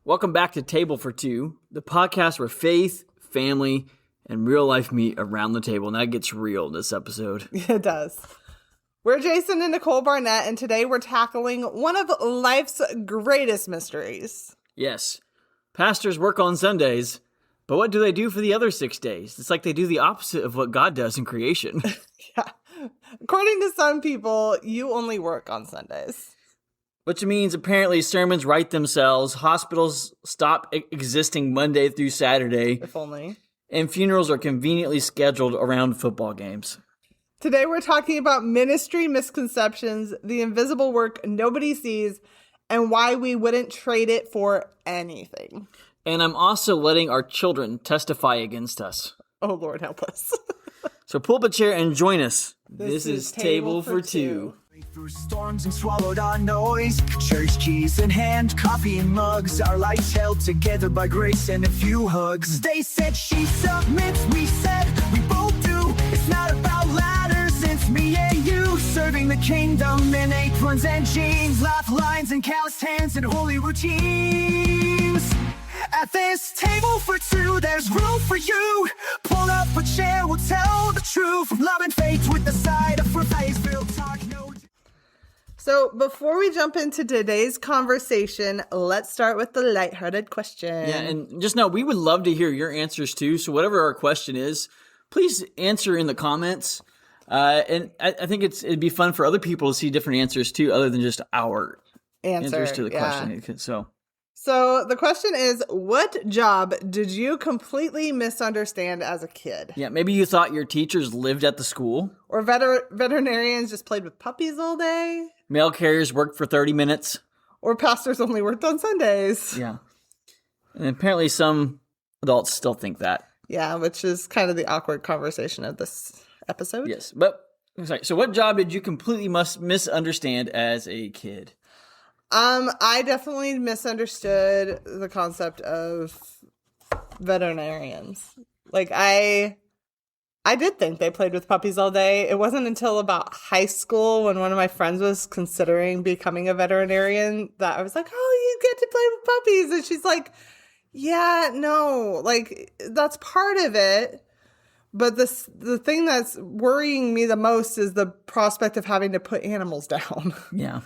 Welcome back to Table for Two, the podcast where faith, family, and real life meet around the table. And that gets real this episode. It does. We're Jason and Nicole Barnett, and today we're tackling one of life's greatest mysteries. Yes, pastors work on Sundays, but what do they do for the other 6 days? It's like they do the opposite of what God does in creation. Yeah. According to some people, you only work on Sundays. Which means apparently sermons write themselves, hospitals stop existing Monday through Saturday, If only. and funerals are conveniently scheduled around football games. Today we're talking about ministry misconceptions, the invisible work nobody sees, and why we wouldn't trade it for anything. And I'm also letting our children testify against us. Oh, Lord, help us. So pull up a chair and join us. This is Table for Two. Through storms and swallowed our noise, church keys in hand, coffee in mugs, our lives held together by grace and a few hugs. They said she submits, we said we both do. It's not about ladders, it's me and you, serving the kingdom in aprons and jeans, lifelines and calloused hands and holy routines. At this table for two, there's room for you. Pull up a chair, we'll tell the truth. From love and faith with the side of faith-filled talk. So before we jump into today's conversation, let's start with the lighthearted question. Yeah, and just know we would love to hear your answers too. So whatever our question is, please answer in the comments. And I think it'd be fun for other people to see different answers too, other than just our answers to the question. So the question is, what job did you completely misunderstand as a kid? Yeah, maybe you thought your teachers lived at the school. Or veterinarians just played with puppies all day? Mail carriers worked for 30 minutes. Or pastors only worked on Sundays? Yeah. And apparently some adults still think that. Yeah, which is kind of the awkward conversation of this episode. Yes, but sorry. So what job did you completely misunderstand as a kid? I definitely misunderstood the concept of veterinarians. Like, I did think they played with puppies all day. It wasn't until about high school when one of my friends was considering becoming a veterinarian that I was like, oh, you get to play with puppies. And she's like, yeah, no, like, that's part of it. But the thing that's worrying me the most is the prospect of having to put animals down. Yeah.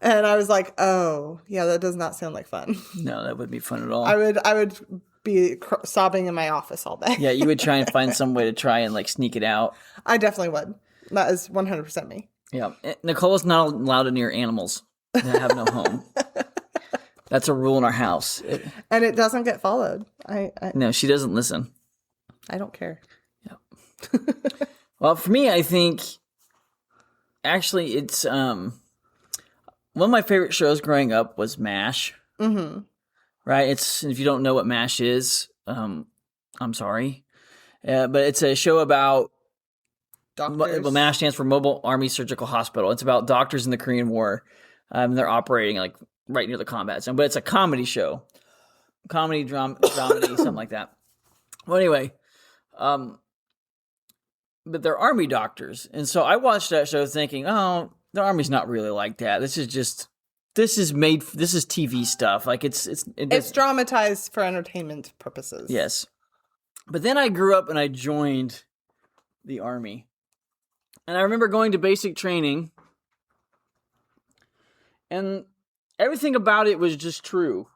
And I was like, oh, yeah, that does not sound like fun. No, that wouldn't be fun at all. I would be sobbing in my office all day. Yeah, you would try and find some way to try and like sneak it out. I definitely would. That is 100% me. Yeah. Nicole is not allowed to near animals that have no home. That's a rule in our house. And it doesn't get followed. No, she doesn't listen. I don't care. Yeah. Well, for me, I think actually it's one of my favorite shows growing up was MASH. Mm-hmm. Right? If you don't know what MASH is, I'm sorry. But it's a show about Doctors. Well, MASH stands for Mobile Army Surgical Hospital. It's about doctors in the Korean War. They're operating like right near the combat zone, but it's a comedy show. Comedy, dramedy, something like that. Well, anyway, but they're army doctors. And so I watched that show thinking, oh, the army's not really like that. This is TV stuff. Like it's dramatized for entertainment purposes. Yes. But then I grew up and I joined the army. And I remember going to basic training and everything about it was just true.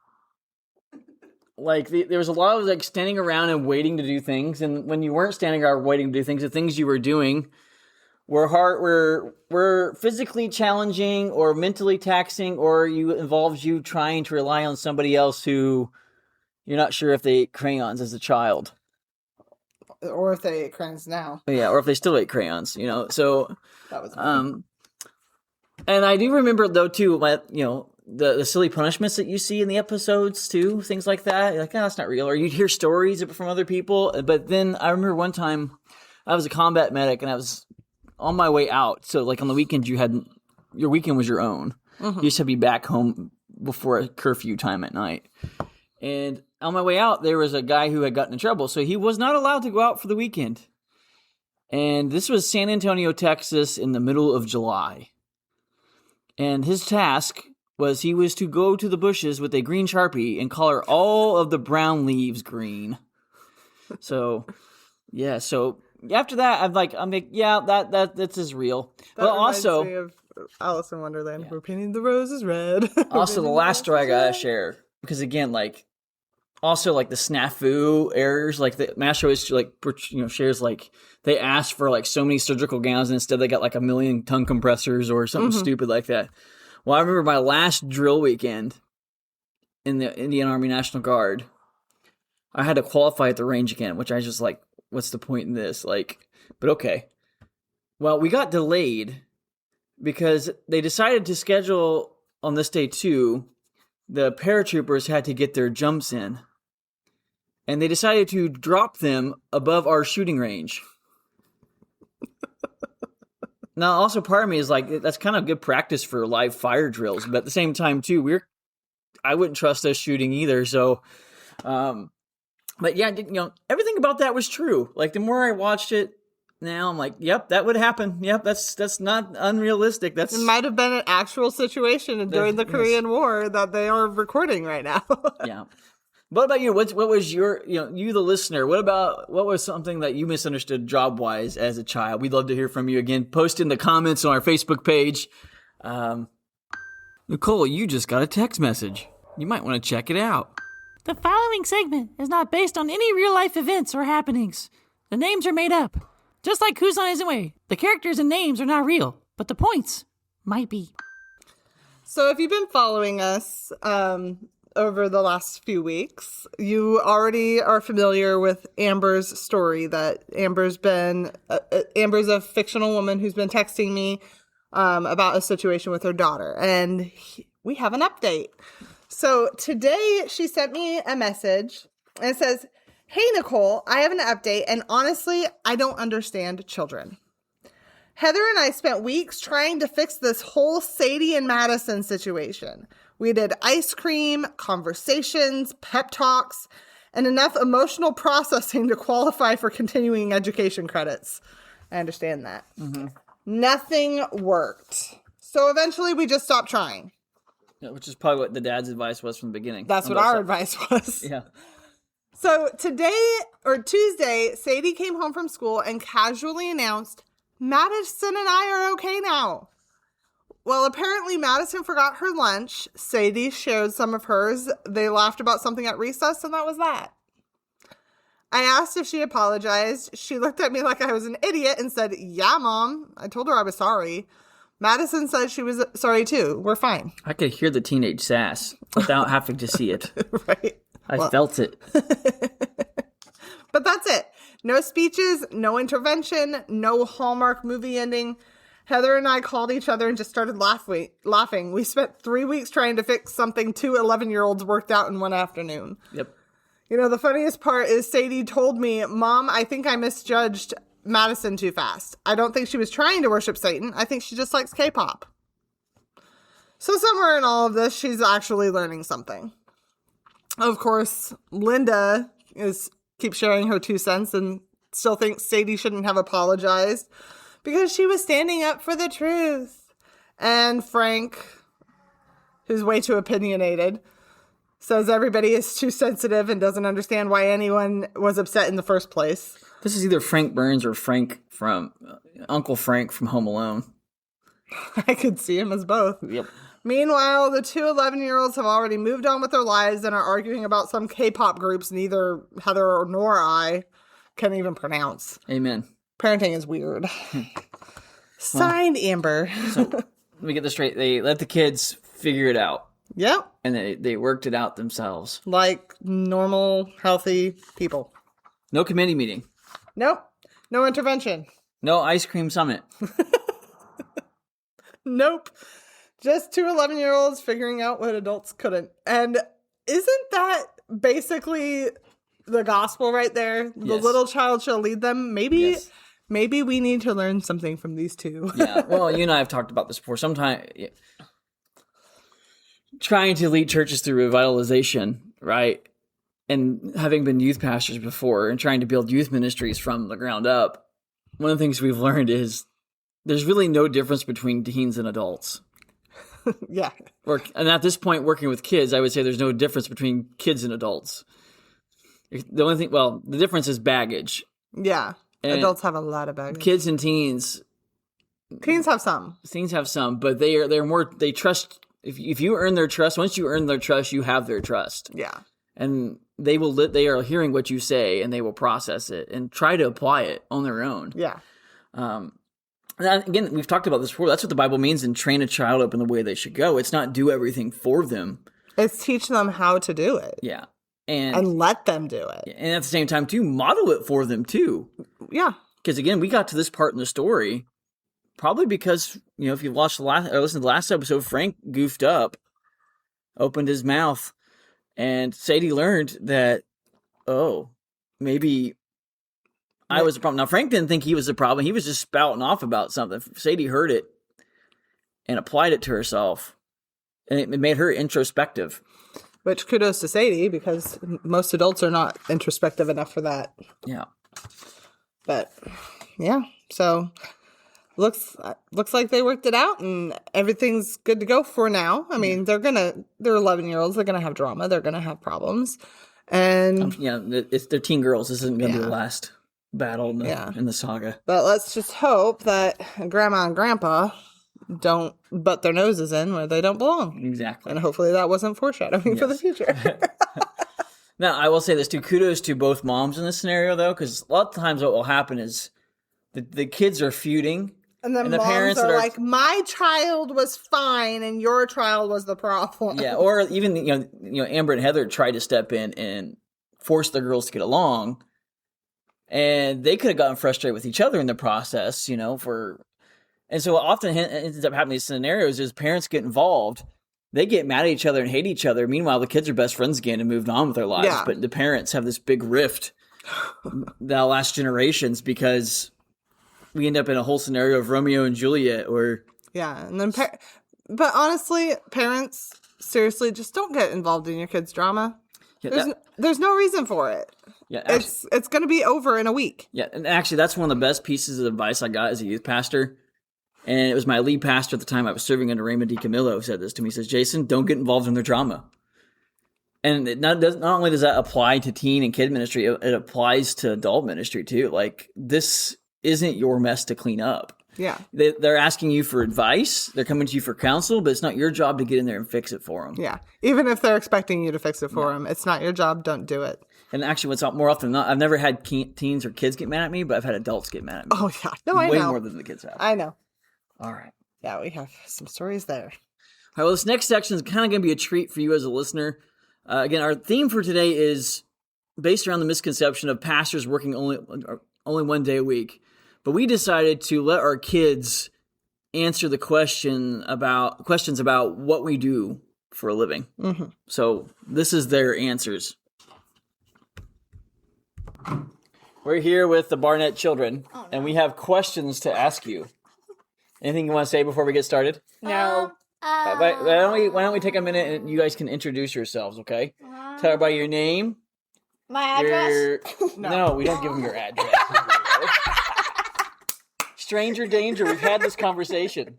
Like there was a lot of like standing around and waiting to do things. And when you weren't standing around waiting to do things, the things you were doing were physically challenging or mentally taxing, or involves you trying to rely on somebody else who you're not sure if they ate crayons as a child. Or if they ate crayons now. Yeah, or if they still ate crayons, So that was and I do remember though too, the silly punishments that you see in the episodes too, things like that. You're like, oh, that's not real. Or you'd hear stories from other people. But then I remember one time I was a combat medic and I was on my way out. So like on the weekend, your weekend was your own. Mm-hmm. You used to be back home before a curfew time at night. And on my way out, there was a guy who had gotten in trouble. So he was not allowed to go out for the weekend. And this was San Antonio, Texas in the middle of July. And his task was he was to go to the bushes with a green Sharpie and color all of the brown leaves green. So, yeah. So after that, I'm like, yeah, that's as real. That But reminds also, me of Alice in Wonderland. We're painting the roses red. also the last story I gotta share, because again, like, also like the snafu errors, like the MASH always like shares like they asked for like so many surgical gowns and instead they got like 1 million tongue compressors or something stupid like that. Well, I remember my last drill weekend in the Indian Army National Guard, I had to qualify at the range again, which I was just like, what's the point in this? Like, but okay. Well, we got delayed because they decided to schedule on this day too. The paratroopers had to get their jumps in. And they decided to drop them above our shooting range. Now, also part of me is like, that's kind of good practice for live fire drills. But at the same time, too, I wouldn't trust us shooting either. So, but yeah, everything about that was true. Like the more I watched it now, I'm like, yep, that would happen. Yep, that's not unrealistic. It might have been an actual situation during the Korean War that they are recording right now. Yeah. What about you? What was your, you the listener, what was something that you misunderstood job-wise as a child? We'd love to hear from you again. Post in the comments on our Facebook page. Nicole, you just got a text message. You might want to check it out. The following segment is not based on any real-life events or happenings. The names are made up. Just like Who's on His Way, the characters and names are not real, but the points might be. So if you've been following us over the last few weeks, you already are familiar with Amber's story. That Amber's a fictional woman who's been texting me about a situation with her daughter, and we have an update. So today she sent me a message and it says, "Hey Nicole, I have an update, and honestly, I don't understand children. Heather and I spent weeks trying to fix this whole Sadie and Madison situation. We did ice cream, conversations, pep talks, and enough emotional processing to qualify for continuing education credits." I understand that. Mm-hmm. Nothing worked. So eventually we just stopped trying. Yeah, which is probably what the dad's advice was from the beginning. That's what our advice was. Yeah. So Tuesday, Sadie came home from school and casually announced, "Madison and I are okay now." Well, apparently Madison forgot her lunch. Sadie shared some of hers. They laughed about something at recess, and that was that. I asked if she apologized. She looked at me like I was an idiot and said, "Yeah, Mom." I told her I was sorry. Madison said she was sorry too. We're fine. I could hear the teenage sass without having to see it. Right. I felt it. But that's it. No speeches, no intervention, no Hallmark movie ending. Heather and I called each other and just started laughing. We spent 3 weeks trying to fix something 2 11-year-olds worked out in one afternoon. Yep. The funniest part is Sadie told me, "Mom, I think I misjudged Madison too fast. I don't think she was trying to worship Satan. I think she just likes K-pop." So somewhere in all of this, she's actually learning something. Of course, Linda keeps sharing her 2 cents and still thinks Sadie shouldn't have apologized because she was standing up for the truth. And Frank, who's way too opinionated, says everybody is too sensitive and doesn't understand why anyone was upset in the first place. This is either Frank Burns or Uncle Frank from Home Alone. I could see him as both. Yep. Meanwhile, the 2 11-year-olds have already moved on with their lives and are arguing about some K-pop groups neither Heather nor I can even pronounce. Amen. Parenting is weird. Signed, Amber. So, let me get this straight. They let the kids figure it out. Yep. And they worked it out themselves. Like normal, healthy people. No committee meeting. Nope. No intervention. No ice cream summit. Nope. Just 2 11-year-olds figuring out what adults couldn't. And isn't that basically the gospel right there? The Yes. little child shall lead them. Maybe we need to learn something from these two. Yeah. Well, you and I have talked about this before. Sometimes trying to lead churches through revitalization, right? And having been youth pastors before and trying to build youth ministries from the ground up, one of the things we've learned is there's really no difference between teens and adults. Yeah. And at this point, working with kids, I would say there's no difference between kids and adults. The only thing, the difference is baggage. Yeah. And adults have a lot of baggage. Kids and teens. Teens have some. Teens have some, but they're more, they trust, if you earn their trust, once you earn their trust, you have their trust. Yeah. And they are hearing what you say and they will process it and try to apply it on their own. Yeah. Again, we've talked about this before. That's what the Bible means, and train a child up in the way they should go. It's not do everything for them. It's teach them how to do it. Yeah. And let them do it. And at the same time, too, model it for them, too. Yeah. Because, again, we got to this part in the story probably because, if you watched listened to the last episode, Frank goofed up, opened his mouth, and Sadie learned that, maybe I was a problem. Now, Frank didn't think he was the problem. He was just spouting off about something. Sadie heard it and applied it to herself, and it made her introspective. Which, kudos to Sadie, because most adults are not introspective enough for that. Yeah. But, yeah. So, looks like they worked it out, and everything's good to go for now. I mean, they're 11-year-olds. They're going to have drama. They're going to have problems. And they're teen girls. This isn't going to be the last battle in the saga. But let's just hope that Grandma and Grandpa don't butt their noses in where they don't belong. Exactly. And hopefully that wasn't foreshadowing for the future. Now, I will say this too. Kudos to both moms in this scenario, though, because a lot of times what will happen is the kids are feuding. And then the moms parents are like, my child was fine and your child was the problem. Yeah, or even, Amber and Heather tried to step in and force the girls to get along. And they could have gotten frustrated with each other in the process, and so what often ends up happening in these scenarios is parents get involved, they get mad at each other and hate each other. Meanwhile, the kids are best friends again and moved on with their lives. Yeah. But the parents have this big rift that'll last generations because we end up in a whole scenario of Romeo and Juliet or... Yeah, and then but honestly, parents, seriously, just don't get involved in your kids' drama. Yeah, there's no reason for it. Yeah, actually, it's going to be over in a week. Yeah, and actually, that's one of the best pieces of advice I got as a youth pastor. And it was my lead pastor at the time I was serving under Raymond DiCamillo who said this to me. He says, Jason, don't get involved in their drama. And not only does that apply to teen and kid ministry, it applies to adult ministry too. Like, this isn't your mess to clean up. Yeah. They're asking you for advice. They're coming to you for counsel, but it's not your job to get in there and fix it for them. Yeah. Even if they're expecting you to fix it for them, it's not your job. Don't do it. And actually, what's more often than not, I've never had teens or kids get mad at me, but I've had adults get mad at me. Oh, yeah. No, I know. Way more than the kids have. I know. All right. Yeah, we have some stories there. All right, well, this next section is kind of going to be a treat for you as a listener. Again, our theme for today is based around the misconception of pastors working only one day a week. But we decided to let our kids answer the questions about what we do for a living. Mm-hmm. So this is their answers. We're here with the Barnett children, and we have questions to ask you. Anything you want to say before we get started? No. Why don't we take a minute and you guys can introduce yourselves, okay? Tell everybody your name. My address? No, we don't give them your address. Stranger danger. We've had this conversation.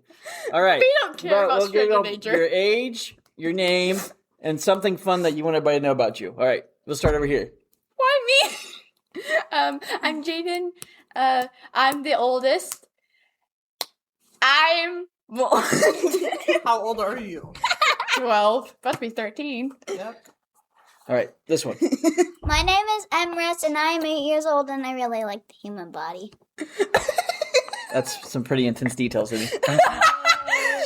All right. We don't care about stranger danger. Your age, your name, and something fun that you want everybody to know about you. All right. We'll start over here. Why me? I'm Jaden. I'm the oldest. I'm How old are you? 12. Must be 13. Yep. All right. This one. My name is Emrys, and I am 8 years old, and I really like the human body. That's some pretty intense details.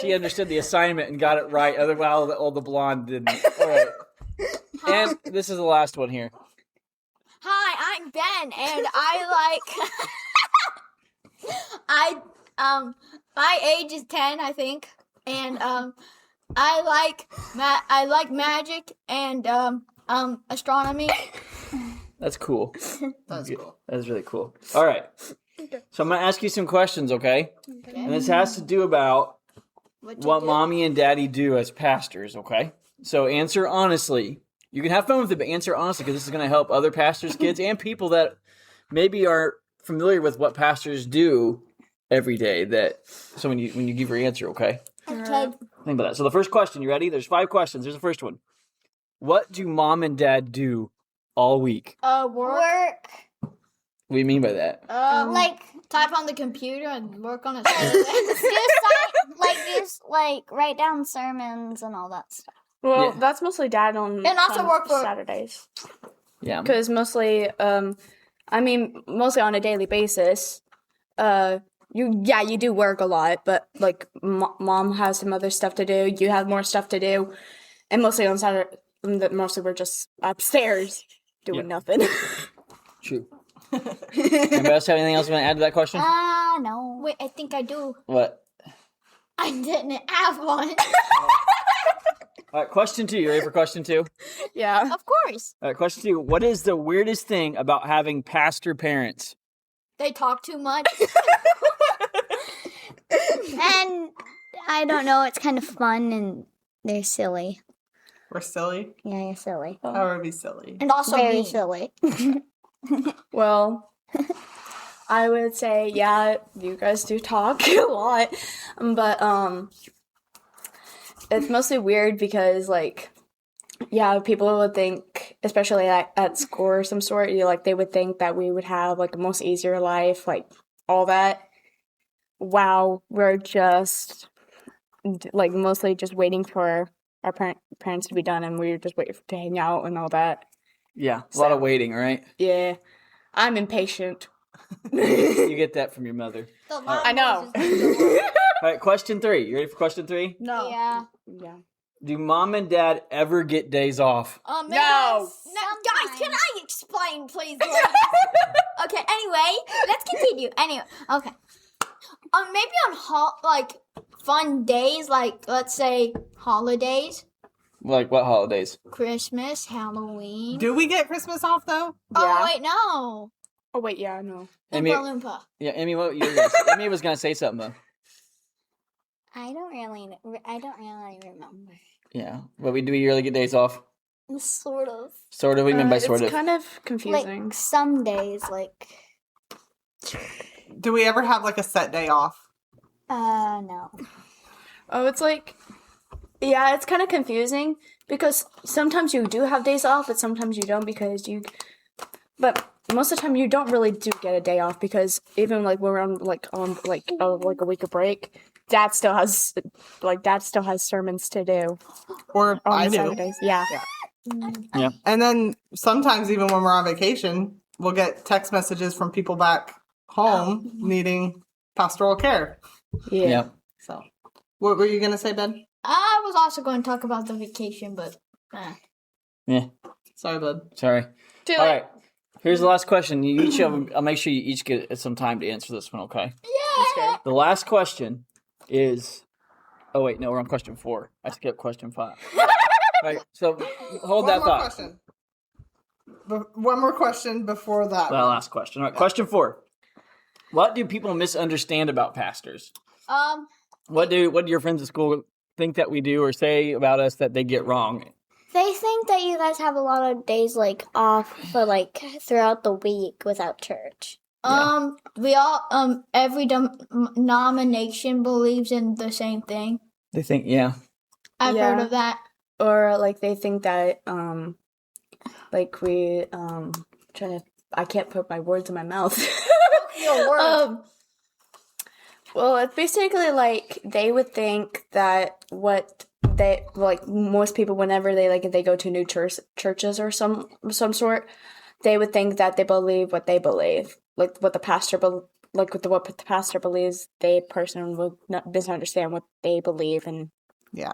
She understood the assignment and got it right. Otherwise, all the blonde didn't. All right. And this is the last one here. Hi, I'm Ben, and my age is 10, I think, and I like magic and astronomy. That's cool. That's cool. That's really cool. All right. So I'm going to ask you some questions, okay? And this has to do about what mommy and daddy do as pastors, okay? So answer honestly. You can have fun with it, but answer honestly because this is going to help other pastors' kids and people that maybe are familiar with what pastors do every day. So when you give your answer, okay? Okay. Think about that. So the first question, you ready? There's 5 questions. Here's the first one. What do mom and dad do all week? Work. Work. What do you mean by that? Like Type on the computer and work on a do write down sermons and all that stuff. Well, Yeah. that's mostly dad on And also work for- Saturdays. Yeah. Because mostly, mostly on a daily basis. You do work a lot, but like mom has some other stuff to do. You have more stuff to do, and mostly on Saturday, mostly we're just upstairs doing nothing. True. Anybody else have anything else you want to add to that question? No. Wait, I think I do. What? I didn't have one. All right, question 2. You ready for question 2? Yeah. Of course. All right, question 2. What is the weirdest thing about having pastor parents? They talk too much. And I don't know, it's kind of fun and they're silly. We're silly. Yeah, you're silly. How are we silly? And also Very mean. silly. Well, I would say, yeah, you guys do talk a lot, but it's mostly weird because, like, yeah, people would think, especially at school or some sort, they would think that we would have, like, a most easier life, like, all that. Wow, we're just, like, mostly just waiting for our parents to be done, and we're just waiting to hang out and all that. Yeah, a lot of waiting, right? Yeah, I'm impatient. You get that from your mother. The loud I know. noises. All right, question 3. You ready for question 3? No. Yeah. Yeah. Do mom and dad ever get days off? No. Guys, can I explain, please? Okay. Anyway, let's continue. Anyway, okay. Maybe on fun days, like let's say holidays, Like what holidays? Christmas, Halloween. Do we get Christmas off though? Oh Yeah. wait, no. Oh wait, yeah, no. Emmy, Oompa Loompa. yeah, Emmy, what you were gonna say? Emmy was gonna say something though. I don't really remember. Yeah, but do we really get days off? Sort of. Sort of. What do you mean by sort it's of? kind of confusing. Like some days, like Do we ever have like a set day off? no. Oh, it's like, yeah, it's kind of confusing because sometimes you do have days off, but sometimes you don't but most of the time you don't really do get a day off because even like when we're on a week of break, dad still has sermons to do Or on I do. Saturdays. Yeah. And then sometimes even when we're on vacation, we'll get text messages from people back home needing pastoral care. Yeah. So, what were you gonna say, Ben? I was also going to talk about the vacation, but Yeah. Sorry, bud. Sorry. Too All late. right. Here's the last question. You each have. I'll make sure you each get some time to answer this one. Okay. yeah. The last question is. Oh wait, no, we're on question 4. I skipped question 5. All right. So hold that thought. Question. One more question before that. That last question. All right. Question 4. What do people misunderstand about pastors? What do your friends at school think that we do or say about us that they get wrong? They think that you guys have a lot of days like off for like throughout the week without church. We all every denomination believes in the same thing. They think, yeah. I've Yeah. heard of that. Or like they think that like we I can't put my words in my mouth. Your word. Well, it's basically like they would think that what they like most people whenever if they go to new churches or some sort, they would think that they believe what they believe, like what the pastor what the pastor believes. They person would not misunderstand what they believe, and Yeah.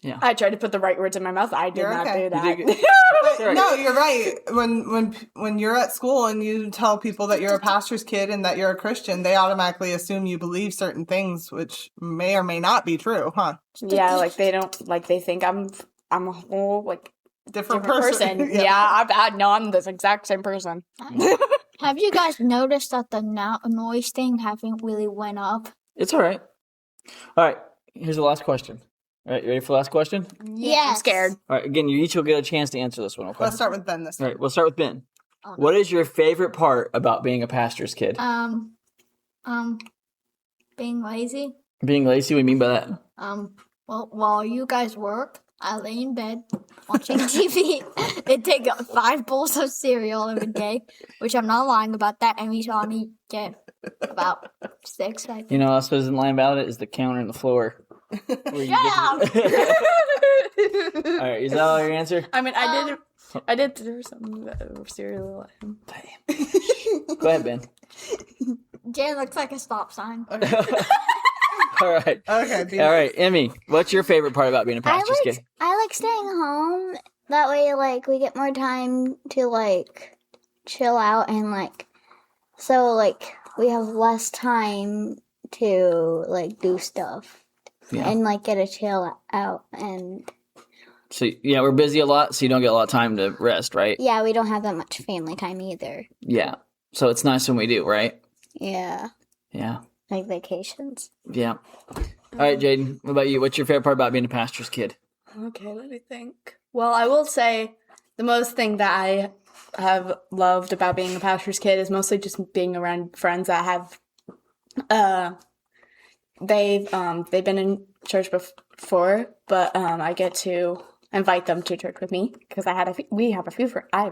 Yeah. I tried to put the right words in my mouth. I did You're not okay. do You that. did good. Sorry. No, you're right. When you're at school and you tell people that you're a pastor's kid and that you're a Christian, they automatically assume you believe certain things, which may or may not be true, huh? Yeah, like they don't they think I'm a whole like Different different person. person. Yeah, I'm this exact same person. Have you guys noticed that the noise thing haven't really went up? It's all right. All right. Here's the last question. All right. You ready for the last question? Yes. I'm scared. All right. Again, you each will get a chance to answer this one, okay? Let's start with Ben this All time. right. We'll start with Ben. What is your favorite part about being a pastor's kid? Being lazy. Being lazy, what do you mean by that? Well, while you guys work, I lay in bed watching TV and take 5 bowls of cereal every day, which I'm not lying about that. Amy saw me get about 6, I think. You know what else isn't lying about it? Is the counter and the floor. Shut up! All right, is that all your answer? I mean, I did throw some cereal at him. Go ahead, Ben. Jan looks like a stop sign. All right. Okay. All right, Emmy, what's your favorite part about being a pastor's kid? I like staying home. That way, like, we get more time to, like, chill out and, like, so, like, we have less time to, like, do stuff. Yeah. And, like, get a chill out. And, So, yeah, we're busy a lot, so you don't get a lot of time to rest, right? yeah, we don't have that much family time either. Yeah. So it's nice when we do, right? Yeah. Yeah. Like vacations. Yeah. All right, Jaden, what about you? What's your favorite part about being a pastor's kid? Okay, let me think. Well, I will say the most thing that I have loved about being a pastor's kid is mostly just being around friends that have they've been in church before, but I get to invite them to church with me because I have a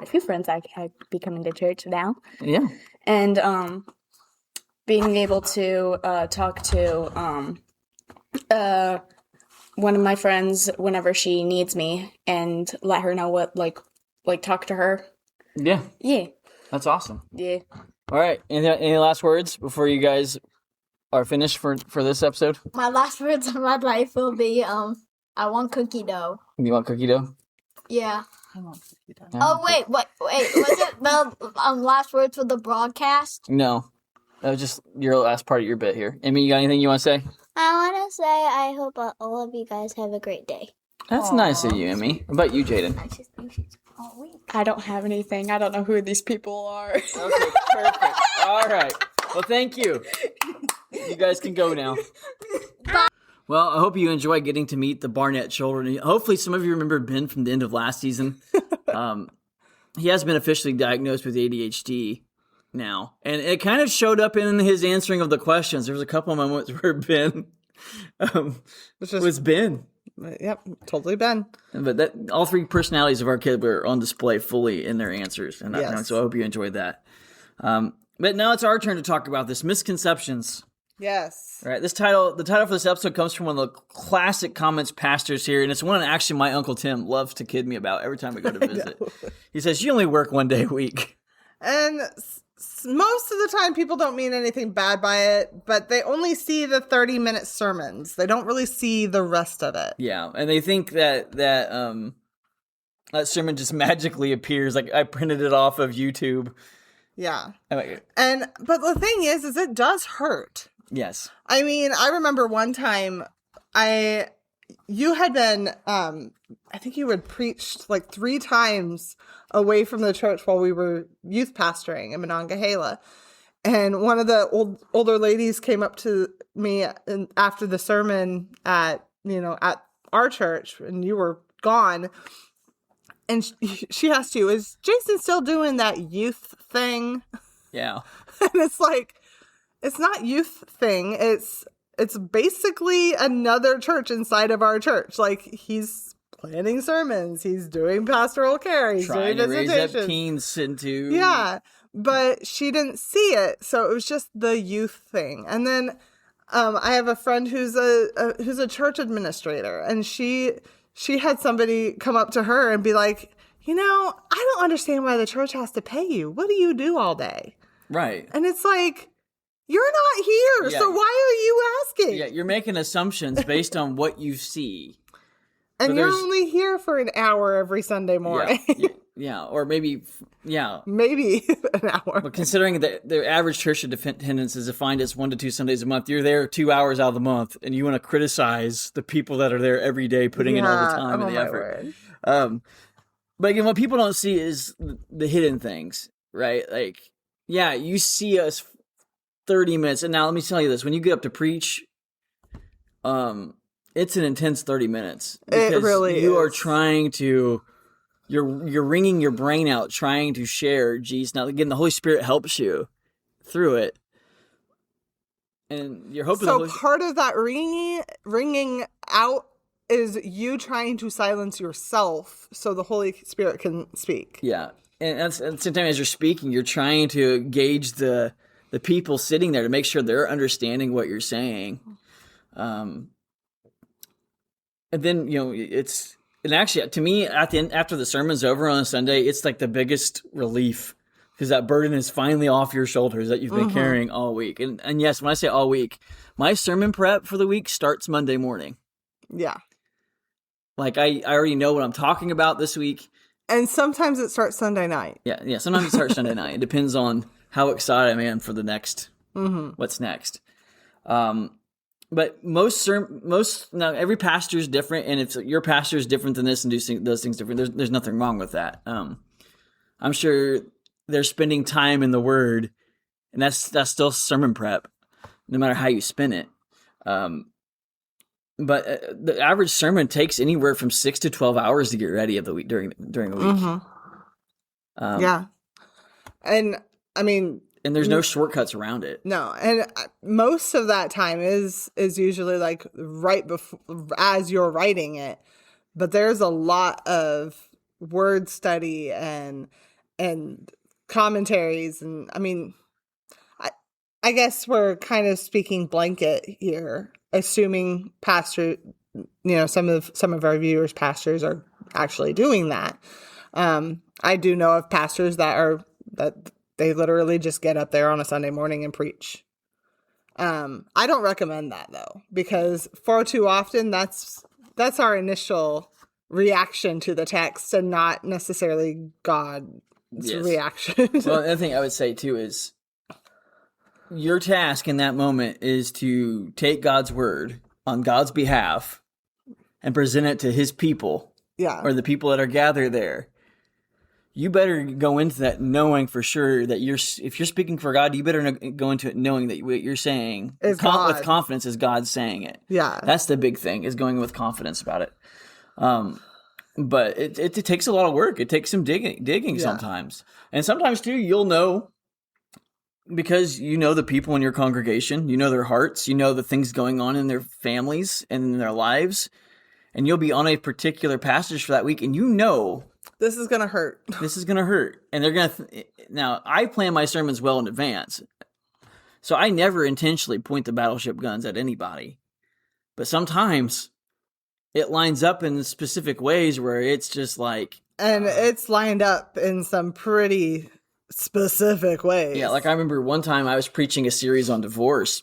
few friends that be coming to church now. Yeah. And being able to talk to one of my friends whenever she needs me and let her know what like talk to her. Yeah. Yeah. That's awesome. Yeah. All right. Any last words before you guys are finished for this episode? My last words of my life will be, I want cookie dough. You want cookie dough? Yeah. I want cookie dough. Oh, wait. Was it the last words for the broadcast? No. That was just your last part of your bit here. Emmy, you got anything you want to say? I want to say I hope all of you guys have a great day. That's nice of you, Emmy. What about you, Jaden? I don't have anything. I don't know who these people are. Okay, perfect. All right. Well, thank you. You guys can go now. Well, I hope you enjoy getting to meet the Barnett children. Hopefully some of you remember Ben from the end of last season. He has been officially diagnosed with ADHD now. And it kind of showed up in his answering of the questions. There was a couple of moments where Ben was Ben. Yep, totally Ben. But all 3 personalities of our kid were on display fully in their answers. And Yes. so I hope you enjoyed that. But now it's our turn to talk about this, misconceptions. Yes. All right, the title for this episode comes from one of the classic comments pastors here, and it's one actually my Uncle Tim loves to kid me about every time we go to visit. He says, you only work 1 day a week. And most of the time people don't mean anything bad by it, but they only see the 30-minute sermons. They don't really see the rest of it. Yeah, and they think that sermon just magically appears. Like I printed it off of YouTube. Yeah. But the thing is it does hurt. Yes. I mean, I remember one time you had been, I think you had preached like 3 times away from the church while we were youth pastoring in Monongahela. And one of the older ladies came up to me after the sermon at our church, and you were gone. And she asked you, is Jason still doing that youth thing? Yeah. And it's like, it's not youth thing. It's basically another church inside of our church. Like, he's planning sermons. He's doing pastoral care. He's Trying doing to raise up visitations. teens into... Yeah. But she didn't see it. So it was just the youth thing. And then I have a friend who's a church administrator. And she had somebody come up to her and be like, I don't understand why the church has to pay you. What do you do all day? Right. And it's like, you're not here, Yeah. so why are you asking? Yeah, you're making assumptions based on what you see. And So you're there's- only here for an hour every Sunday morning. Yeah, or maybe, Maybe an hour. But considering that the average church attendance is defined as 1 to 2 Sundays a month, you're there 2 hours out of the month, and you want to criticize the people that are there every day, putting in all the time and the effort. But again, what people don't see is the hidden things, right? Like, yeah, you see us 30 minutes, and now let me tell you this: when you get up to preach, it's an intense 30 minutes. It really you are is. trying to. You're wringing your brain out trying to share Jesus. Now, again, the Holy Spirit helps you through it. And you're hoping So part of that ringing out is you trying to silence yourself so the Holy Spirit can speak. Yeah. And at the same time as you're speaking, you're trying to gauge the people sitting there to make sure they're understanding what you're saying. And then, and actually, to me, at the end, after the sermon's over on a Sunday, it's like the biggest relief because that burden is finally off your shoulders that you've been carrying all week. And yes, when I say all week, my sermon prep for the week starts Monday morning. Yeah. Like I already know what I'm talking about this week. And sometimes it starts Sunday night. Yeah. Sometimes it starts Sunday night. It depends on how excited I am for the next, what's next. But now every pastor is different, and if your pastor is different than this and does things different, there's nothing wrong with that. I'm sure they're spending time in the Word, and that's still sermon prep, no matter how you spin it. But the average sermon takes anywhere from 6 to 12 hours to get ready of the week during the week. Yeah, and I mean. And there's no shortcuts around it. No, and most of that time is usually like right before as you're writing it, but there's a lot of word study and commentaries, and I mean, I guess we're kind of speaking blanket here, assuming pastor, some of our viewers pastors are actually doing that. I do know of pastors that they literally just get up there on a Sunday morning and preach. I don't recommend that though, because far too often that's our initial reaction to the text and not necessarily God's reaction. Well, another thing I would say too is your task in that moment is to take God's word on God's behalf and present it to his people. Yeah. Or the people that are gathered there. You better go into that knowing for sure that if you're speaking for God, you better go into it knowing that what you're saying with confidence is God saying it. Yeah. That's the big thing, is going with confidence about it. But it takes a lot of work. It takes some digging sometimes. And sometimes too, you'll know because you know the people in your congregation, you know their hearts, you know the things going on in their families and in their lives. And you'll be on a particular passage for that week and this is going to hurt. This is going to hurt. And they're going to... Now, I plan my sermons well in advance. So I never intentionally point the battleship guns at anybody. But sometimes it lines up in specific ways where it's just like... And it's lined up in some pretty specific ways. Yeah, like I remember one time I was preaching a series on divorce.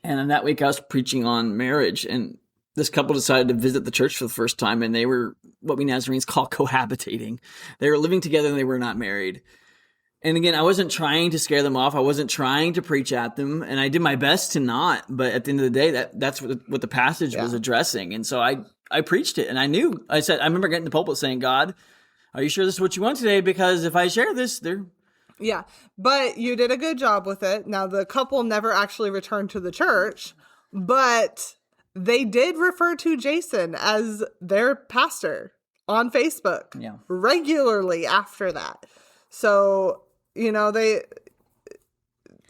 And then that week I was preaching on marriage. And this couple decided to visit the church for the first time, and they were what we Nazarenes call cohabitating. They were living together and they were not married. And again, I wasn't trying to scare them off. I wasn't trying to preach at them, and I did my best to not. But at the end of the day, that's what the passage was addressing. And so I preached it, and I remember getting to the pulpit saying, God, are you sure this is what you want today? Because if I share this, Yeah, but you did a good job with it. Now, the couple never actually returned to the church, but they did refer to Jason as their pastor on Facebook regularly after that. So,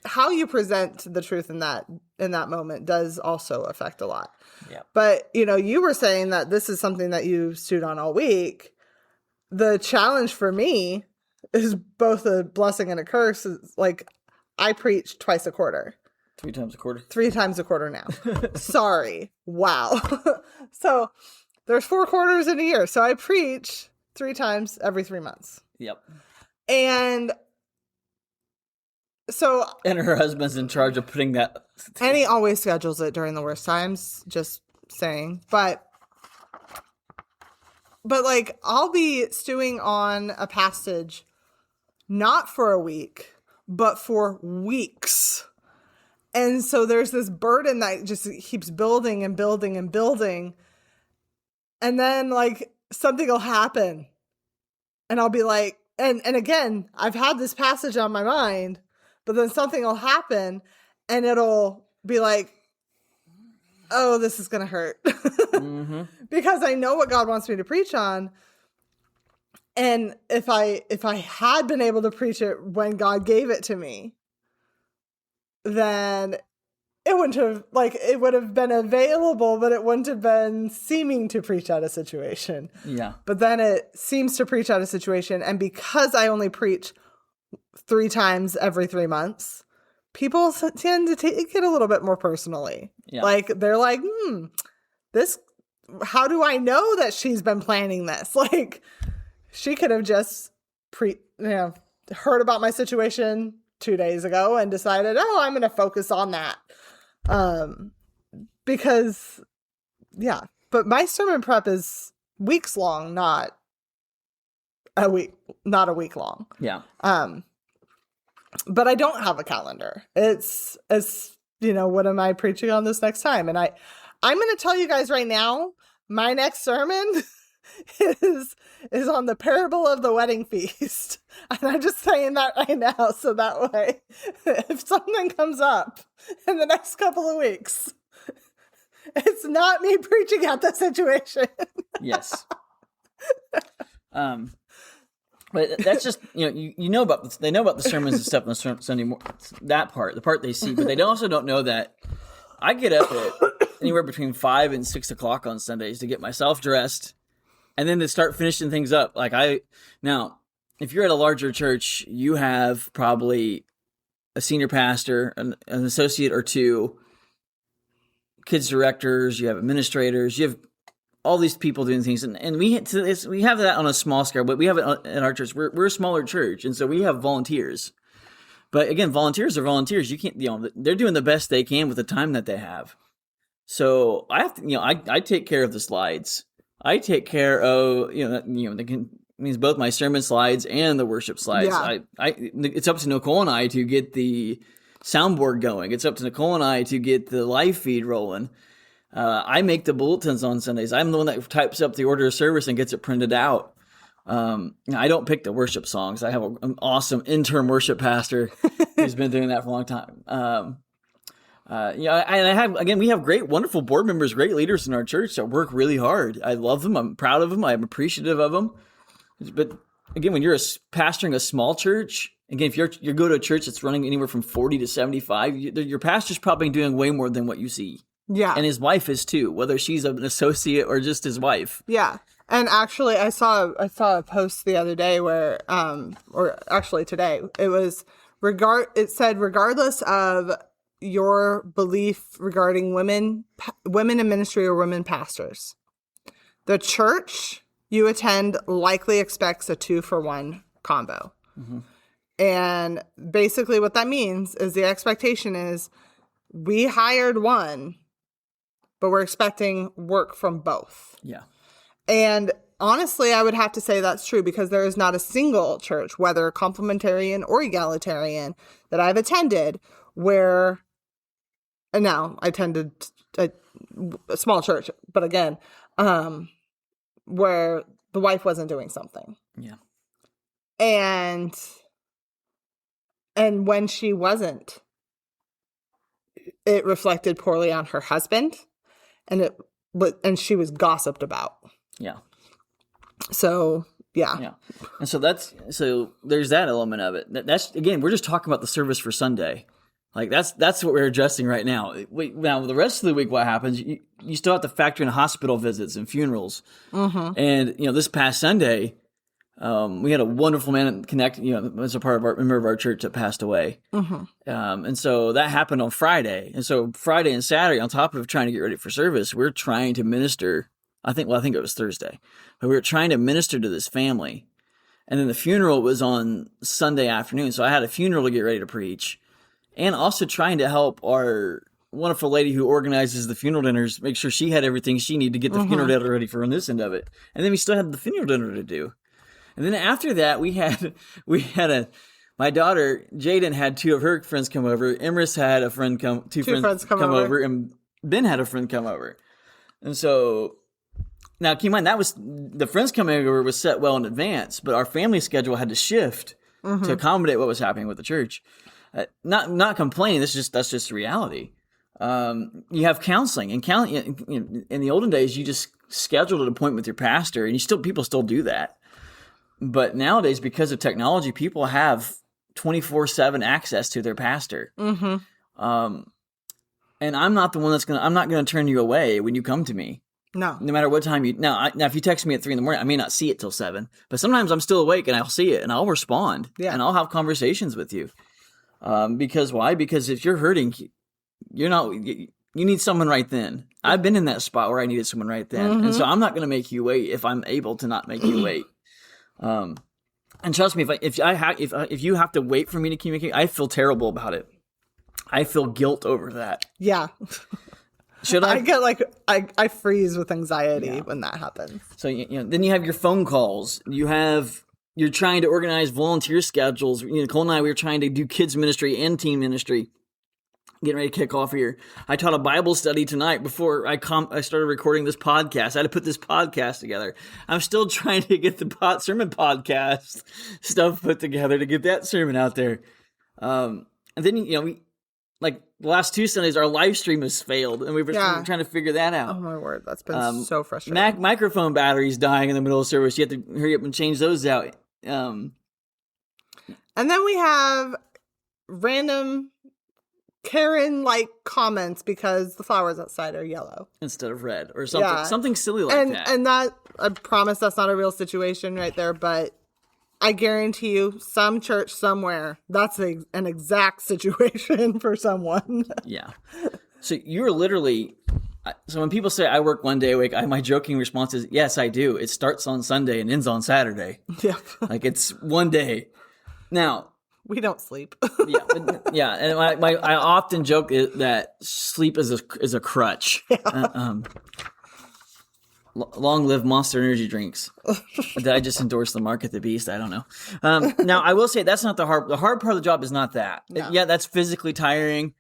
how you present the truth in that moment does also affect a lot. Yeah. But, you were saying that this is something that you stewed on all week. The challenge for me is both a blessing and a curse. It's like I preach twice a quarter. 3 times a quarter. 3 times a quarter now. Sorry. Wow. So there's 4 quarters in a year. So I preach 3 times every 3 months. Yep. And her husband's in charge of putting that. And he always schedules it during the worst times, just saying. But like I'll be stewing on a passage not for a week, but for weeks. And so there's this burden that just keeps building and building and building. And then like something will happen. And I'll be like, and again, I've had this passage on my mind, but then something will happen and it'll be like, oh, this is going to hurt. Because I know what God wants me to preach on. And if I had been able to preach it when God gave it to me, then it wouldn't have, like, it would have been available, but it wouldn't have been seeming to preach out a situation. Yeah. But then it seems to preach out a situation. And because I only preach 3 times every 3 months, people tend to take it a little bit more personally. Yeah. Like, they're like, how do I know that she's been planning this? Like, she could have just heard about my situation 2 days ago and decided, oh, I'm going to focus on that. Because, yeah. But my sermon prep is weeks long, not a week long. Yeah. But I don't have a calendar. It's what am I preaching on this next time? And I'm going to tell you guys right now, my next sermon is on the parable of the wedding feast. And I'm just saying that right now. So that way, if something comes up in the next couple of weeks, it's not me preaching out the situation. Yes. But that's just, they know about the sermons and stuff on the Sunday morning, that part, the part they see, but they also don't know that I get up at anywhere between 5 and 6 o'clock on Sundays to get myself dressed and then to start finishing things up. Now, if you're at a larger church, you have probably a senior pastor, an associate or 2, kids directors, you have administrators, you have all these people doing things, and we have that on a small scale, but we have it in our church. We're a smaller church, and so we have volunteers. But again, volunteers are volunteers. You can't, they're doing the best they can with the time that they have. So I have to, I take care of the slides. I take care of, means both my sermon slides and the worship slides. Yeah. It's up to Nicole and I to get the soundboard going. It's up to Nicole and I to get the live feed rolling. I make the bulletins on Sundays. I'm the one that types up the order of service and gets it printed out. I don't pick the worship songs. I have an awesome intern worship pastor who's been doing that for a long time. We have great, wonderful board members, great leaders in our church that work really hard. I love them. I'm proud of them. I'm appreciative of them. But again, when you're pastoring a small church, again, if you go to a church that's running anywhere from 40 to 75, your pastor's probably doing way more than what you see. Yeah. And his wife is too, whether she's an associate or just his wife. Yeah. And actually I saw a post the other day where or actually today, it said regardless of your belief regarding women in ministry or women pastors, the church you attend likely expects a 2-for-1 combo. Mm-hmm. And basically what that means is the expectation is we hired one, but we're expecting work from both. Yeah. And honestly, I would have to say that's true because there is not a single church, whether complementarian or egalitarian, that I've attended where, and now I attended a small church, but again, where the wife wasn't doing something. Yeah. And when she wasn't, it reflected poorly on her husband. And she was gossiped about. Yeah. So, yeah. Yeah. And so there's that element of it. That's, again, we're just talking about the service for Sunday. Like that's what we're addressing right now. Now the rest of the week, what happens, you still have to factor in hospital visits and funerals. Mm-hmm. And, this past Sunday, we had a wonderful man connect, as a member of our church that passed away. Mm-hmm. And so that happened on Friday. And so Friday and Saturday, on top of trying to get ready for service, we're trying to minister. I think it was Thursday, but we were trying to minister to this family. And then the funeral was on Sunday afternoon. So I had a funeral to get ready to preach and also trying to help our wonderful lady who organizes the funeral dinners, make sure she had everything she needed to get the funeral dinner ready for on this end of it. And then we still had the funeral dinner to do. And then after that, my daughter, Jaden, had 2 of her friends come over. Emrys had a friend two friends come over, and Ben had a friend come over. And so, now keep in mind, the friends coming over was set well in advance, but our family schedule had to shift to accommodate what was happening with the church. Not complaining, that's just reality. You have counseling, and in the olden days, you just scheduled an appointment with your pastor, and people still do that. But nowadays, because of technology, people have 24/7 access to their pastor. Mm-hmm. And I'm not the one I'm not going to turn you away when you come to me. No. No matter what time now, if you text me at 3 a.m, I may not see it till 7, but sometimes I'm still awake and I'll see it and I'll respond and I'll have conversations with you. Because why? Because if you're hurting, you need someone right then. I've been in that spot where I needed someone right then. And so I'm not going to make you wait if I'm able to not make you wait. And trust me, if you have to wait for me to communicate, I feel terrible about it. I feel guilt over that. Yeah. Should I? I get I freeze with anxiety when that happens. So then you have your phone calls. You're trying to organize volunteer schedules. Nicole and I, we were trying to do kids ministry and teen ministry. Getting ready to kick off here. I taught a Bible study tonight before I started recording this podcast. I had to put this podcast together. I'm still trying to get the sermon podcast stuff put together to get that sermon out there. And then, we like the last 2 Sundays, our live stream has failed, and we were trying to figure that out. Oh my word, that's been so frustrating. Microphone batteries dying in the middle of service. You have to hurry up and change those out. And then we have random Karen-like comments because the flowers outside are yellow instead of red, or something silly like that. And that, I promise that's not a real situation right there, but I guarantee you, some church somewhere, that's an exact situation for someone. Yeah. So you're literally, so when people say I work 1 day a week, my joking response is, yes, I do. It starts on Sunday and ends on Saturday. Yeah. Like it's 1 day. Now. We don't sleep. Yeah. And I often joke that sleep is a crutch. Yeah. Long live Monster Energy drinks. Did I just endorse the mark at the beast? I don't know. Now, I will say that's not the hard part of the job is not that. No. Yeah, that's physically tiring.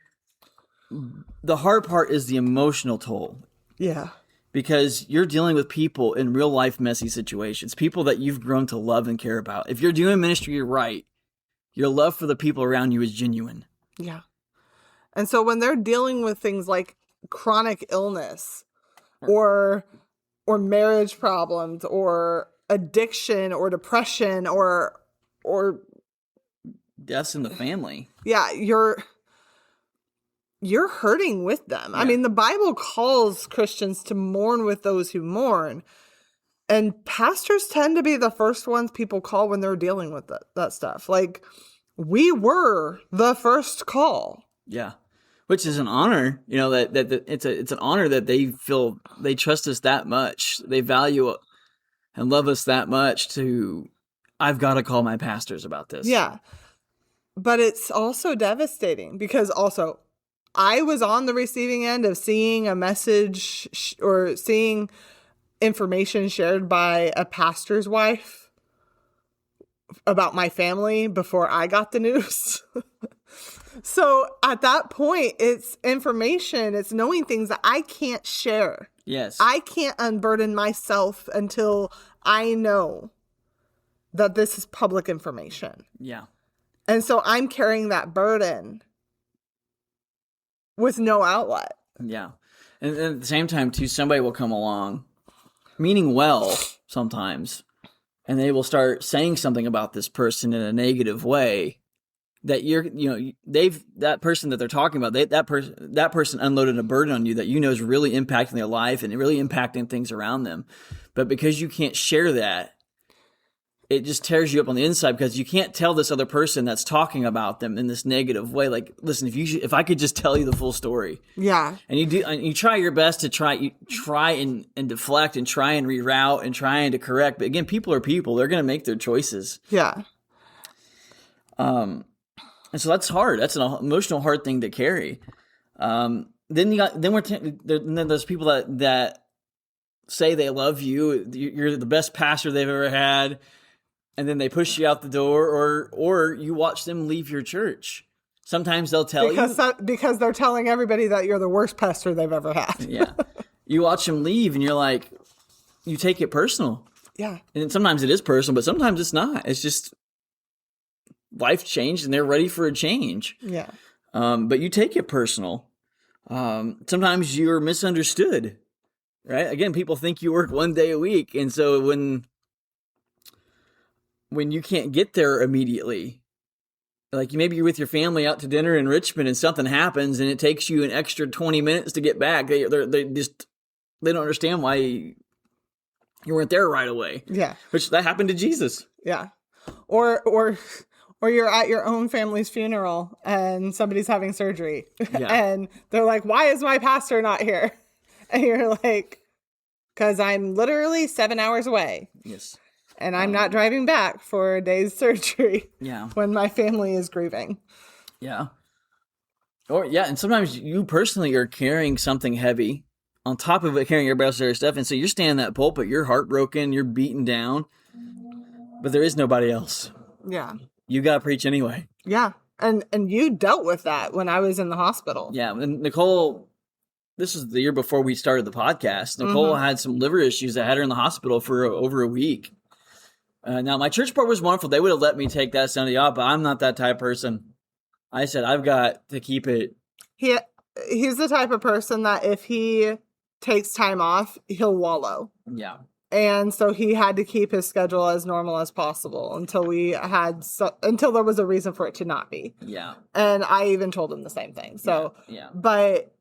The hard part is the emotional toll. Yeah. Because you're dealing with people in real life messy situations, people that you've grown to love and care about. If you're doing ministry right, your love for the people around you is genuine. Yeah. And so when they're dealing with things like chronic illness or marriage problems or addiction or depression or deaths in the family. Yeah, you're hurting with them. Yeah. I mean, the Bible calls Christians to mourn with those who mourn. And pastors tend to be the first ones people call when they're dealing with that stuff. Like, we were the first call. Yeah. Which is an honor, that it's an honor that they feel they trust us that much. They value and love us that much I've got to call my pastors about this. Yeah. But it's also devastating because also I was on the receiving end of seeing a message or seeing information shared by a pastor's wife about my family before I got the news. So at that point, it's information, it's knowing things that I can't share. Yes. I can't unburden myself until I know that this is public information. Yeah. And so I'm carrying that burden with no outlet. Yeah. And at the same time, too, somebody will come along, meaning well sometimes, and they will start saying something about this person in a negative way. That that person that they're talking about, that person unloaded a burden on you that is really impacting their life and really impacting things around them. But because you can't share that, it just tears you up on the inside because you can't tell this other person that's talking about them in this negative way. Like, listen, if I could just tell you the full story. Yeah. And you try your best to try and deflect and try and reroute and trying to correct. But again, people are people. They're going to make their choices. Yeah. And so that's hard. That's an emotional hard thing to carry. Then there's people that say they love you. You're the best pastor they've ever had, and then they push you out the door, or you watch them leave your church. Sometimes they'll tell because they're telling everybody that you're the worst pastor they've ever had. Yeah, you watch them leave, and you're like, you take it personal. Yeah, and sometimes it is personal, but sometimes it's not. It's just life changed and they're ready for a change. Yeah. But you take it personal. Sometimes you're misunderstood, right? Again, people think you work 1 day a week. And so when you can't get there immediately, Like maybe you're with your family out to dinner in Richmond and something happens and it takes you an extra 20 minutes to get back. They don't understand why you weren't there right away. Yeah. Which that happened to Jesus. Yeah. Or you're at your own family's funeral and somebody's having surgery. Yeah. And they're like, why is my pastor not here? And you're like, because I'm literally 7 hours away. Yes. And I'm not driving back for a day's surgery. Yeah. When my family is grieving. Yeah. And sometimes you personally are carrying something heavy on top of it, carrying everybody else's stuff. And so you're standing in that pulpit, you're heartbroken, you're beaten down, but there is nobody else. Yeah. You got to preach anyway. Yeah. And you dealt with that when I was in the hospital. Yeah. And Nicole, this was the year before we started the podcast. Nicole had some liver issues that had her in the hospital for over a week. Now, my church part was wonderful. They would have let me take that Sunday off, but I'm not that type of person. I said, I've got to keep it. He's the type of person that if he takes time off, he'll wallow. Yeah. And so he had to keep his schedule as normal as possible until until there was a reason for it to not be. Yeah. And I even told him the same thing. So, yeah. But.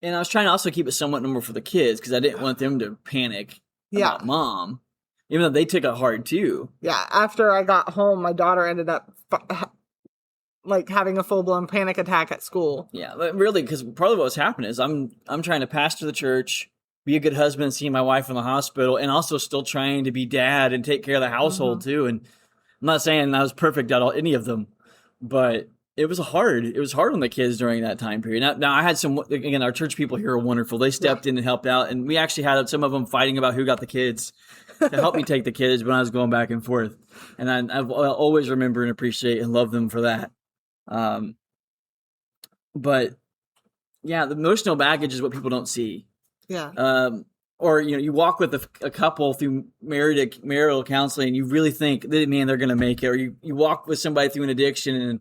And I was trying to also keep it somewhat normal for the kids because I didn't want them to panic about Mom. Even though they took it hard too. Yeah. After I got home, my daughter ended up having a full-blown panic attack at school. Yeah, but really, because part of what's happening is I'm trying to pastor the church, be a good husband, see my wife in the hospital, and also still trying to be dad and take care of the household too. And I'm not saying I was perfect at any of them, but it was hard. It was hard on the kids during that time period. Now I had our church people here are wonderful. They stepped in and helped out, and we actually had some of them fighting about who got the kids to help me take the kids when I was going back and forth. And I'll always remember and appreciate and love them for that. But yeah, the emotional baggage is what people don't see. Yeah. Or you walk with a couple through marital counseling, and you really think that they're going to make it. Or you walk with somebody through an addiction, and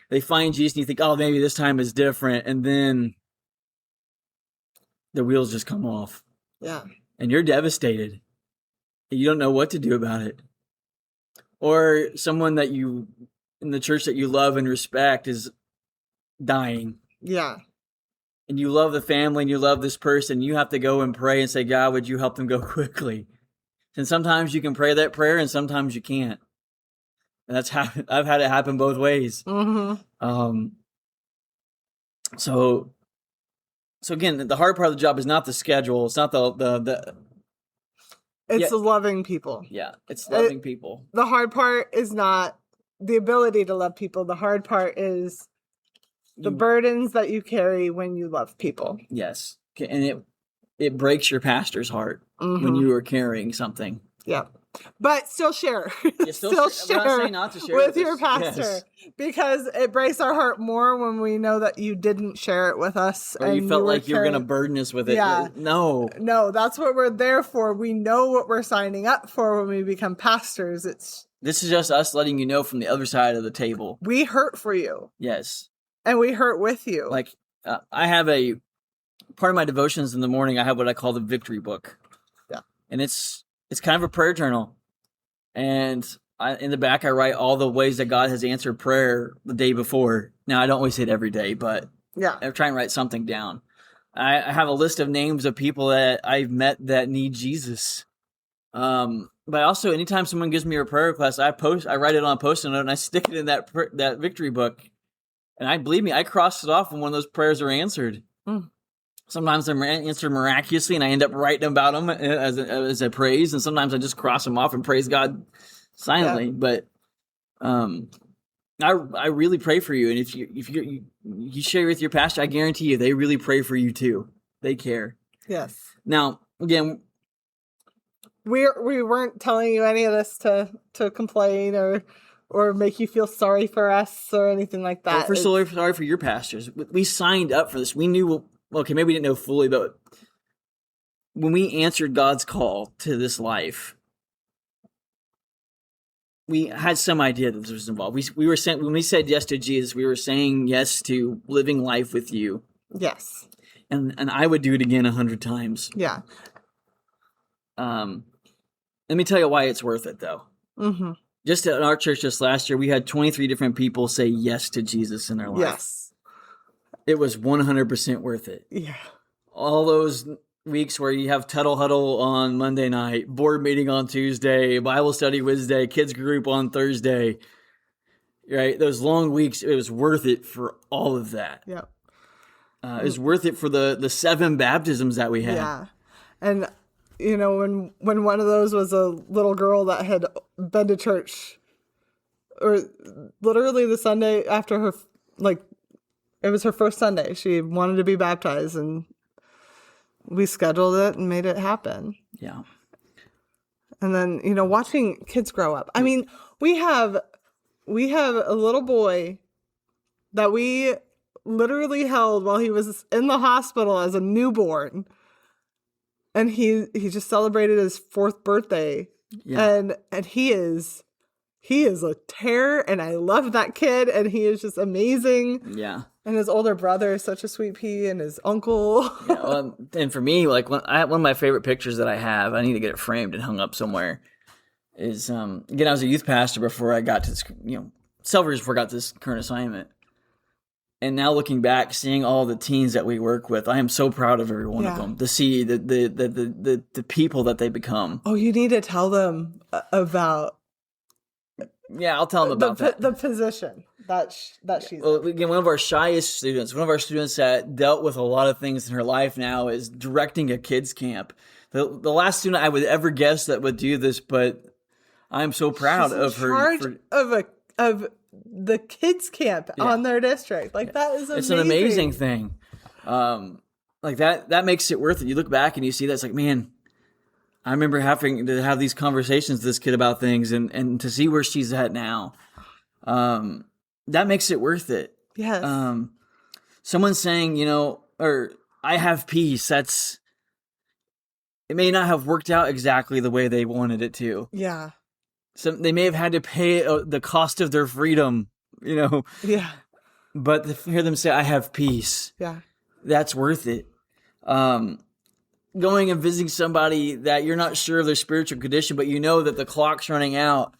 they find Jesus, and you think, oh, maybe this time is different, and then the wheels just come off. Yeah. And you're devastated. You don't know what to do about it. Or someone that you in the church that you love and respect is dying. Yeah. And you love the family and you love this person. You have to go and pray and say, God, would you help them go quickly? And sometimes you can pray that prayer and sometimes you can't. And that's happened. I've had it happen both ways. Mm-hmm. So again, the hard part of the job is not the schedule. It's not the It's loving people. Yeah, it's loving people. The hard part is not the ability to love people. The hard part is the burdens that you carry when you love people. Yes. And it breaks your pastor's heart when you are carrying something. Yeah. But still share. Still share. I'm not saying not to share with your pastor. Because it breaks our heart more when we know that you didn't share it with us. Or you felt like you were going to burden us with it. Yeah. No, that's what we're there for. We know what we're signing up for when we become pastors. This is just us letting you know from the other side of the table. We hurt for you. Yes. And we hurt with you. Like, I have part of my devotions in the morning, I have what I call the victory book. Yeah. And it's kind of a prayer journal. And in the back, I write all the ways that God has answered prayer the day before. Now, I don't always hit every day, but I try and write something down. I have a list of names of people that I've met that need Jesus. But also, anytime someone gives me a prayer request, I write it on a Post-it note and I stick it in that victory book. And believe me, I crossed it off when one of those prayers are answered. Sometimes they're answered miraculously, and I end up writing about them as a praise. And sometimes I just cross them off and praise God silently. Yeah. But I really pray for you, and if you share with your pastor, I guarantee you they really pray for you too. They care. Yes. Now, again, we weren't telling you any of this to complain or make you feel sorry for us or anything like that. Sorry for your pastors. We signed up for this. We knew. Okay, maybe we didn't know fully, but when we answered God's call to this life, we had some idea that this was involved. We were when we said yes to Jesus, we were saying yes to living life with you. Yes. And I would do it again 100 times. Yeah. Let me tell you why it's worth it, though. Mm-hmm. Just at our church just last year, we had 23 different people say yes to Jesus in their life. Yes. It was 100% worth it. Yeah. All those weeks where you have Tuttle Huddle on Monday night, board meeting on Tuesday, Bible study Wednesday, kids group on Thursday, right? Those long weeks, it was worth it for all of that. Yeah. It was worth it for the 7 baptisms that we had. Yeah. And, you know, when one of those was a little girl that had been to church, or literally the Sunday after her, like, it was her first Sunday. She wanted to be baptized, and we scheduled it and made it happen. Yeah. And then, you know, watching kids grow up. I mean, we have a little boy that we literally held while he was in the hospital as a newborn. And he just celebrated his 4th birthday. Yeah. And he is a terror, and I love that kid, and he is just amazing. Yeah. And his older brother is such a sweet pea, and his uncle. Yeah, and for me, like one of my favorite pictures that I have, I need to get it framed and hung up somewhere, is again, I was a youth pastor before I got to this, several years before I got to this current assignment. And now looking back, seeing all the teens that we work with, I am so proud of every one of them. To see the people that they become. Oh, you need to tell them about. Yeah, I'll tell them about that. The position that she's in. Well, again, one of our shyest students, one of our students that dealt with a lot of things in her life now, is directing a kids camp. The last student I would ever guess that would do this, but I'm so proud She's of her. In charge of the kids camp on their district. Like, that is amazing. It's an amazing thing. Like that makes it worth it. You look back and you see that, it's like, man, I remember having to have these conversations with this kid about things, and to see where she's at now, that makes it worth it. Yes. Someone saying, or I have peace, it may not have worked out exactly the way they wanted it to. Yeah. So they may have had to pay the cost of their freedom, Yeah. but to hear them say, I have peace. Yeah. That's worth it. Going and visiting somebody that you're not sure of their spiritual condition, but you know that the clock's running out,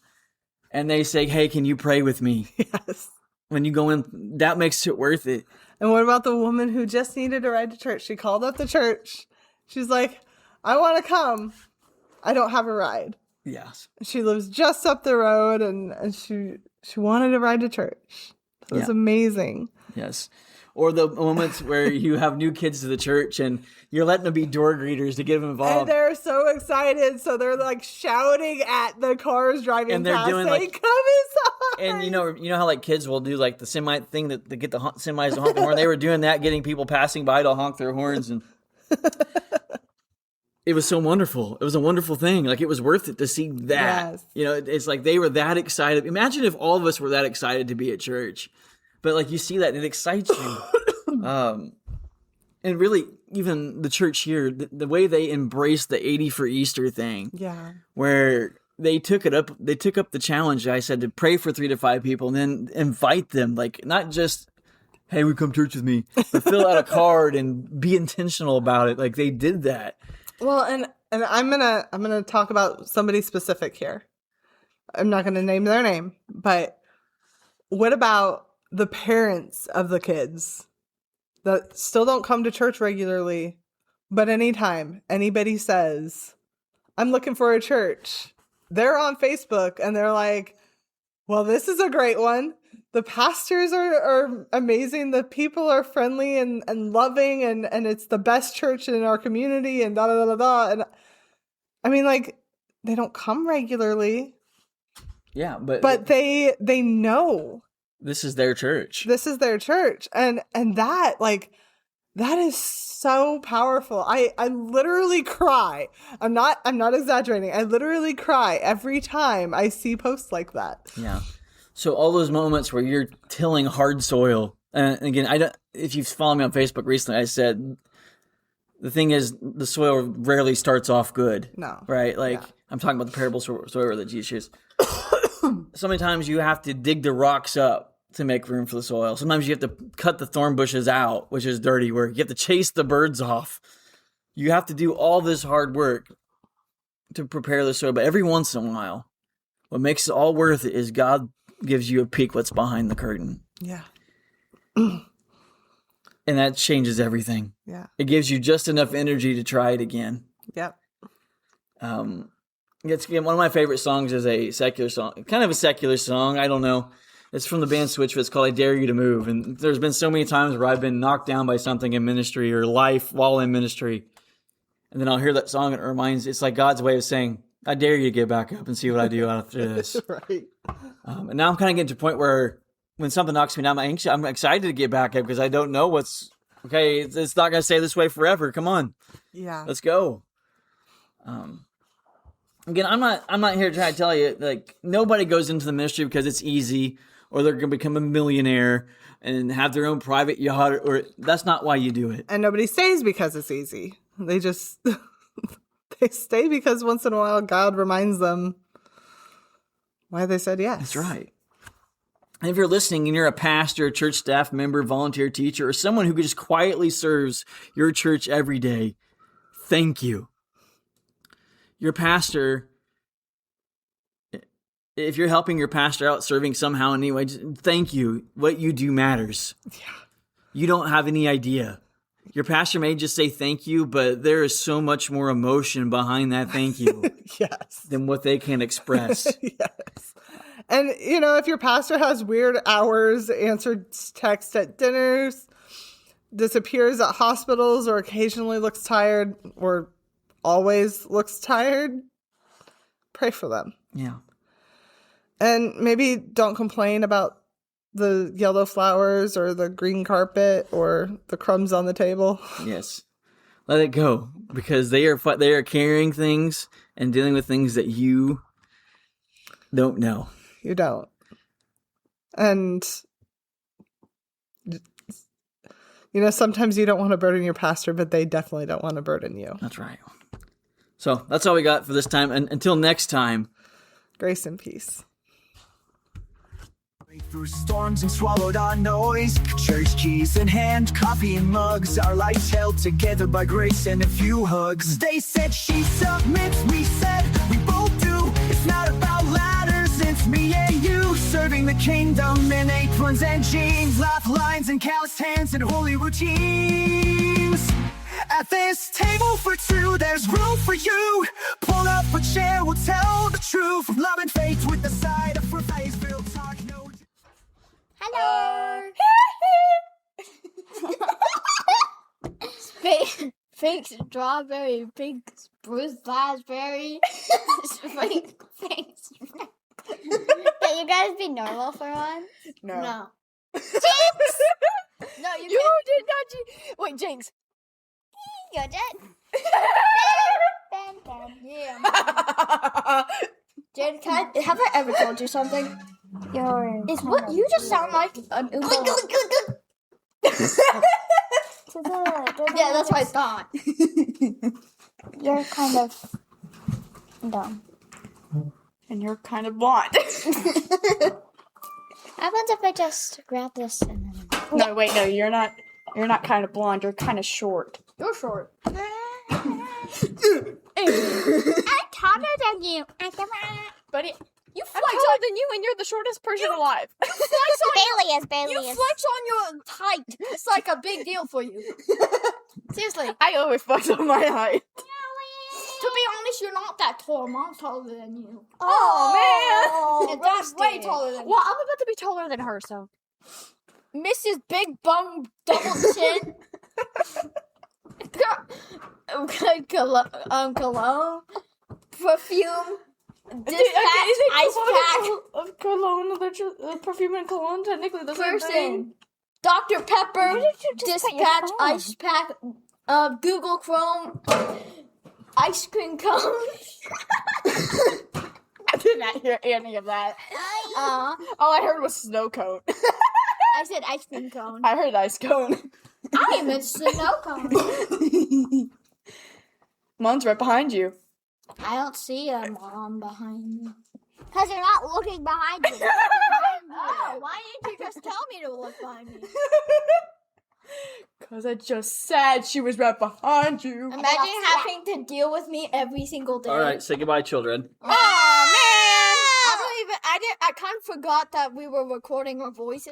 and they say, hey, can you pray with me? Yes. When you go in, that makes it worth it. And what about the woman who just needed a ride to church? She called up the church. She's like, I want to come. I don't have a ride. Yes. She lives just up the road, and she wanted a ride to church. It was amazing. Yes. Or the moments where you have new kids to the church and you're letting them be door greeters to get them involved. And they're so excited, so they're like shouting at the cars driving and they're past, doing saying, like, come inside. And you know how like kids will do like the semi thing that they get the semis to honk the horn. They were doing that, getting people passing by to honk their horns, and it was so wonderful. It was a wonderful thing. Like, it was worth it to see that. Yes. It's like they were that excited. Imagine if all of us were that excited to be at church. But like, you see that and it excites you. And really, even the church here, the way they embraced the 80 for Easter thing. Yeah. Where they took up the challenge, I said, to pray for 3 to 5 people and then invite them, like, not just, hey, we come to church with me, but fill out a card and be intentional about it. Like, they did that. Well, and I'm gonna talk about somebody specific here. I'm not gonna name their name, but what about the parents of the kids that still don't come to church regularly, but anytime anybody says, I'm looking for a church, they're on Facebook and they're like, well, this is a great one. The pastors are amazing. The people are friendly and loving, and it's the best church in our community, and da da da da. And I mean, like, they don't come regularly. Yeah, but they know this is their church. This is their church, and that, like, that is so powerful. I literally cry. I'm not exaggerating. I literally cry every time I see posts like that. Yeah. So all those moments where you're tilling hard soil, and again, if you've followed me on Facebook recently, I said the thing is, the soil rarely starts off good. No. Right? Like, I'm talking about the parable soil that Jesus used. So many times you have to dig the rocks up to make room for the soil. Sometimes you have to cut the thorn bushes out, which is dirty work. You have to chase the birds off. You have to do all this hard work to prepare the soil. But every once in a while, what makes it all worth it is God gives you a peek what's behind the curtain. Yeah. And that changes everything. Yeah. It gives you just enough energy to try it again. Yep. It's one of my favorite songs is a secular song, kind of a secular song. I don't know. It's from the band Switch, but it's called I Dare You to Move. And there's been so many times where I've been knocked down by something in ministry or life while in ministry. And then I'll hear that song and it reminds, it's like God's way of saying, I dare you to get back up and see what I do after this. Right. And now I'm kind of getting to a point where when something knocks me down, I'm excited to get back up because I don't know okay, it's not going to stay this way forever. Come on. Yeah. Let's go. Again, I'm not here to try to tell you, like, nobody goes into the ministry because it's easy or they're going to become a millionaire and have their own private yacht, or that's not why you do it. And nobody stays because it's easy. They just, they stay because once in a while God reminds them why they said yes. That's right. And if you're listening and you're a pastor, church staff member, volunteer teacher, or someone who just quietly serves your church every day, thank you. Your pastor, if you're helping your pastor out serving somehow anyway, thank you. What you do matters. Yeah. You don't have any idea. Your pastor may just say thank you, but there is so much more emotion behind that thank you Yes. than what they can express. Yes. And, if your pastor has weird hours, answers text at dinners, disappears at hospitals, or occasionally looks tired, or always looks tired, pray for them. Yeah. And maybe don't complain about the yellow flowers or the green carpet or the crumbs on the table. Yes. Let it go, because they are carrying things and dealing with things that you don't know. You don't. And, sometimes you don't want to burden your pastor, but they definitely don't want to burden you. That's right. So that's all we got for this time. And until next time, grace and peace. Through storms and swallowed our noise, church keys in hand, coffee and mugs, our lives held together by grace and a few hugs. They said she submits, we said we both do. It's not about ladders, it's me and you, serving the kingdom in aprons and jeans, laugh lines and calloused hands and holy routines. At this table for two, there's room for you. Pull up a chair, we'll tell the truth of love and faith with the side of face built talk. No. Hello. Fake strawberry, pink spruce raspberry. Fake. Can you guys be normal for once? No. Jinx! No, you did not. Wait, Jinx. You did. Yeah. Jade, have I ever told you something? Is what you just sound like an Oompa. Yeah, that's what I thought. You're kind of dumb. And you're kind of blonde. Happens if I just grab this and then... No, wait, no, you're not. You're not kind of blonde. You're kind of short. You're short. I'm taller than you. But You I'm flex taller on than you, and you're the shortest person alive. Bailey you is. flex on your height. It's like a big deal for you. Seriously. I always flex on my height. To be honest, you're not that tall. Mom's taller than you. Oh, And Dad's way taller than Well, I'm about to be taller than her, so. Mrs. Big Bum Double Chin. Cologne. Perfume. Dispatch. Ice pack. Of cologne, the perfume and cologne, technically the same thing. Person. Dr. Pepper. Dispatch. Ice pack. Google Chrome. Ice cream cone. I did not hear any of that. All I heard was snow cone. I said ice cream cone. I heard ice cone. I meant snow cone. Mom's right behind you. I don't see a mom behind me. Because you're not looking behind you. Oh, why didn't you just tell me to look behind me? Because I just said she was right behind you. Imagine having to deal with me every single day. All right, say goodbye, children. Oh, man! I'm I kind of forgot that we were recording our voices.